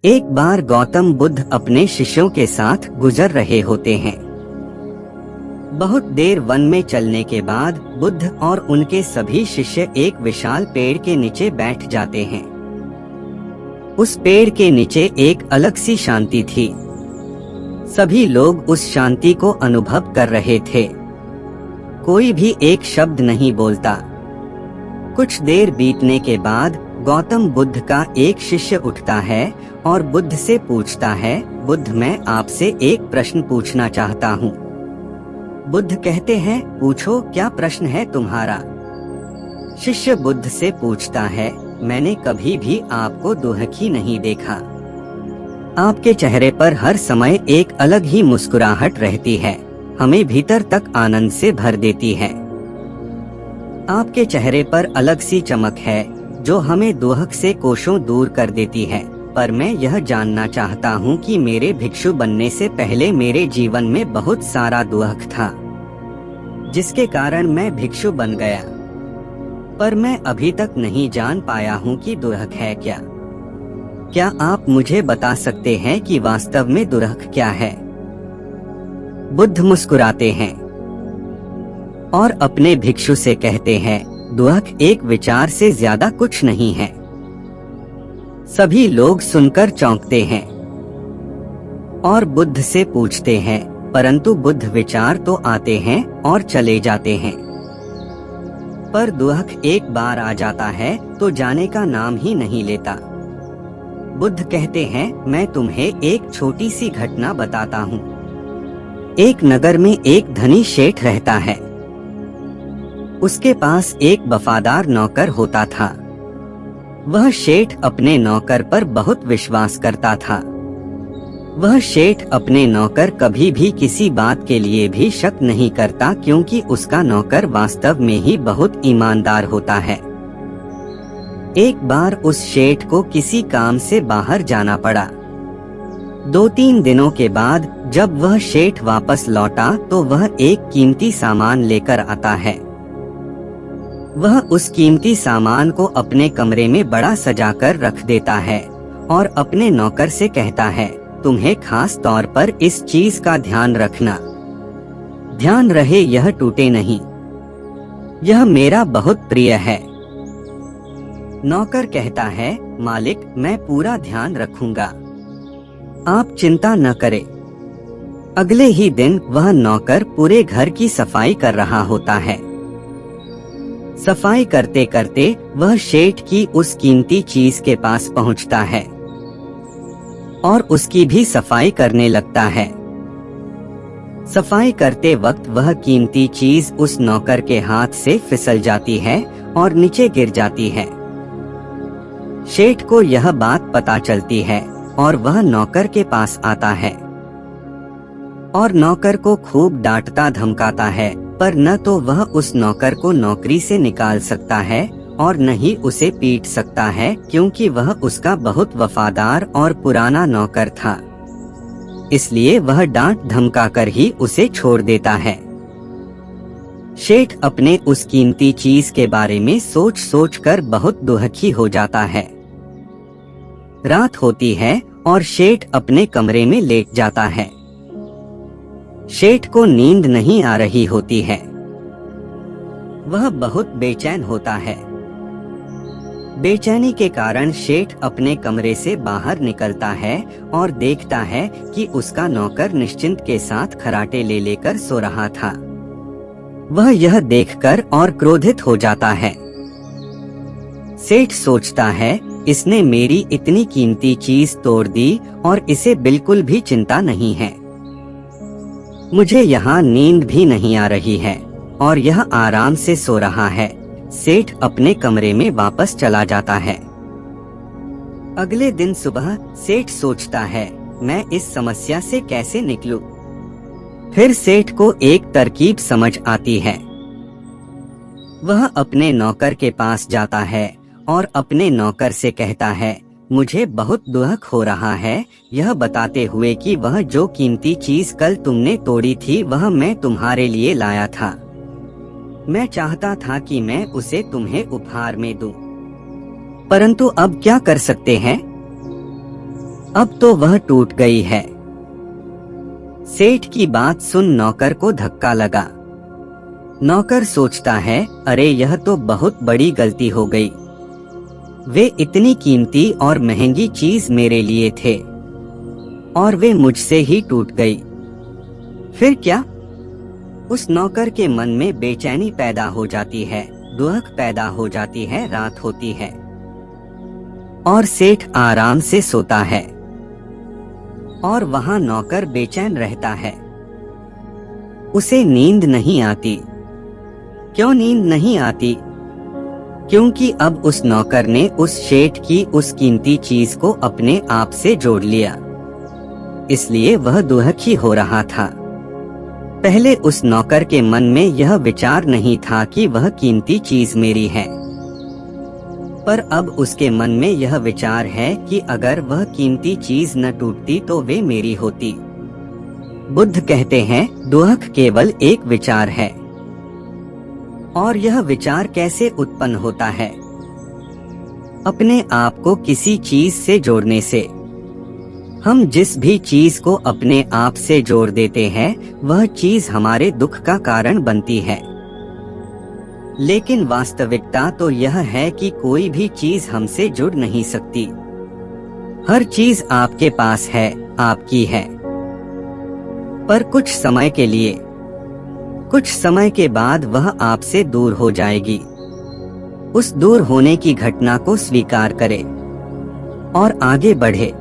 एक बार गौतम बुद्ध अपने शिष्यों के साथ गुजर रहे होते हैं। बहुत देर वन में चलने के बाद बुद्ध और उनके सभी शिष्य एक विशाल पेड़ के नीचे बैठ जाते हैं। उस पेड़ के नीचे एक अलग सी शांति थी। सभी लोग उस शांति को अनुभव कर रहे थे। कोई भी एक शब्द नहीं बोलता। कुछ देर बीतने के बाद गौतम बुद्ध का एक शिष्य उठता है और बुद्ध से पूछता है, बुद्ध मैं आपसे एक प्रश्न पूछना चाहता हूँ। बुद्ध कहते हैं, पूछो क्या प्रश्न है तुम्हारा। शिष्य बुद्ध से पूछता है, मैंने कभी भी आपको दुखी नहीं देखा। आपके चेहरे पर हर समय एक अलग ही मुस्कुराहट रहती है, हमें भीतर तक आनंद से भर देती है। आपके चेहरे पर अलग सी चमक है जो हमें दुख से कोसों दूर कर देती है। पर मैं यह जानना चाहता हूँ कि मेरे भिक्षु बनने से पहले मेरे जीवन में बहुत सारा दुख था, जिसके कारण मैं भिक्षु बन गया। पर मैं अभी तक नहीं जान पाया हूँ कि दुख है क्या। क्या आप मुझे बता सकते हैं कि वास्तव में दुख क्या है? बुद्ध मुस्कुराते हैं और अपने भिक्षु से कहते हैं, दुख एक विचार से ज्यादा कुछ नहीं है। सभी लोग सुनकर चौंकते हैं और बुद्ध से पूछते हैं, परंतु बुद्ध विचार तो आते हैं और चले जाते हैं, पर दुख एक बार आ जाता है तो जाने का नाम ही नहीं लेता। बुद्ध कहते हैं, मैं तुम्हें एक छोटी सी घटना बताता हूँ। एक नगर में एक धनी शेठ रहता है। उसके पास एक वफादार नौकर होता था। वह शेठ अपने नौकर पर बहुत विश्वास करता था। वह शेठ अपने नौकर कभी भी किसी बात के लिए भी शक नहीं करता, क्योंकि उसका नौकर वास्तव में ही बहुत ईमानदार होता है। एक बार उस शेठ को किसी काम से बाहर जाना पड़ा। 2-3 दिनों के बाद जब वह शेठ वापस लौटा तो वह एक कीमती सामान लेकर आता है। वह उस कीमती सामान को अपने कमरे में बड़ा सजाकर रख देता है और अपने नौकर से कहता है, तुम्हें खास तौर पर इस चीज का ध्यान रखना। ध्यान रहे यह टूटे नहीं, यह मेरा बहुत प्रिय है। नौकर कहता है, मालिक मैं पूरा ध्यान रखूंगा, आप चिंता न करें। अगले ही दिन वह नौकर पूरे घर की सफाई कर रहा होता है। सफाई करते करते वह शेठ की उस कीमती चीज के पास पहुंचता है और उसकी भी सफाई करने लगता है। सफाई करते वक्त वह कीमती चीज उस नौकर के हाथ से फिसल जाती है और नीचे गिर जाती है। शेठ को यह बात पता चलती है और वह नौकर के पास आता है और नौकर को खूब डांटता धमकाता है, पर न तो वह उस नौकर को नौकरी से निकाल सकता है और न ही उसे पीट सकता है, क्योंकि वह उसका बहुत वफादार और पुराना नौकर था। इसलिए वह डांट धमकाकर ही उसे छोड़ देता है। शेठ अपने उस कीमती चीज के बारे में सोच सोच कर बहुत दुखी हो जाता है। रात होती है और शेठ अपने कमरे में लेट जाता है। शेठ को नींद नहीं आ रही होती है। वह बहुत बेचैन होता है। बेचैनी के कारण शेठ अपने कमरे से बाहर निकलता है और देखता है कि उसका नौकर निश्चिंत के साथ खराटे ले लेकर सो रहा था। वह यह देखकर और क्रोधित हो जाता है। सेठ सोचता है, इसने मेरी इतनी कीमती चीज तोड़ दी और इसे बिल्कुल भी चिंता नहीं है। मुझे यहाँ नींद भी नहीं आ रही है और यह आराम से सो रहा है। सेठ अपने कमरे में वापस चला जाता है। अगले दिन सुबह सेठ सोचता है, मैं इस समस्या से कैसे निकलूं? फिर सेठ को एक तरकीब समझ आती है। वह अपने नौकर के पास जाता है और अपने नौकर से कहता है, मुझे बहुत दुख हो रहा है, यह बताते हुए कि वह जो कीमती चीज कल तुमने तोड़ी थी वह मैं तुम्हारे लिए लाया था। मैं चाहता था कि मैं उसे तुम्हें उपहार में दूं, परंतु अब क्या कर सकते हैं? अब तो वह टूट गई है। सेठ की बात सुन नौकर को धक्का लगा। नौकर सोचता है, अरे यह तो बहुत बड़ी गलती हो गई। वे इतनी कीमती और महंगी चीज मेरे लिए थे और वे मुझसे ही टूट गई। फिर क्या? उस नौकर के मन में बेचैनी पैदा हो जाती है, दुख पैदा हो जाती है, रात होती है और सेठ आराम से सोता है और वहां नौकर बेचैन रहता है। उसे नींद नहीं आती। क्यों नींद नहीं आती? क्योंकि अब उस नौकर ने उस सेठ की उस कीमती चीज को अपने आप से जोड़ लिया, इसलिए वह दुखी हो रहा था। पहले उस नौकर के मन में यह विचार नहीं था कि वह कीमती चीज मेरी है, पर अब उसके मन में यह विचार है कि अगर वह कीमती चीज न टूटती तो वे मेरी होती। बुद्ध कहते हैं, दुख केवल एक विचार है। और यह विचार कैसे उत्पन्न होता है? अपने आप को किसी चीज से जोड़ने से। हम जिस भी चीज को अपने आप से जोड़ देते हैं, वह चीज हमारे दुख का कारण बनती है। लेकिन वास्तविकता तो यह है कि कोई भी चीज हमसे जुड़ नहीं सकती। हर चीज आपके पास है, आपकी है, पर कुछ समय के लिए। कुछ समय के बाद वह आपसे दूर हो जाएगी। उस दूर होने की घटना को स्वीकार करें और आगे बढ़े।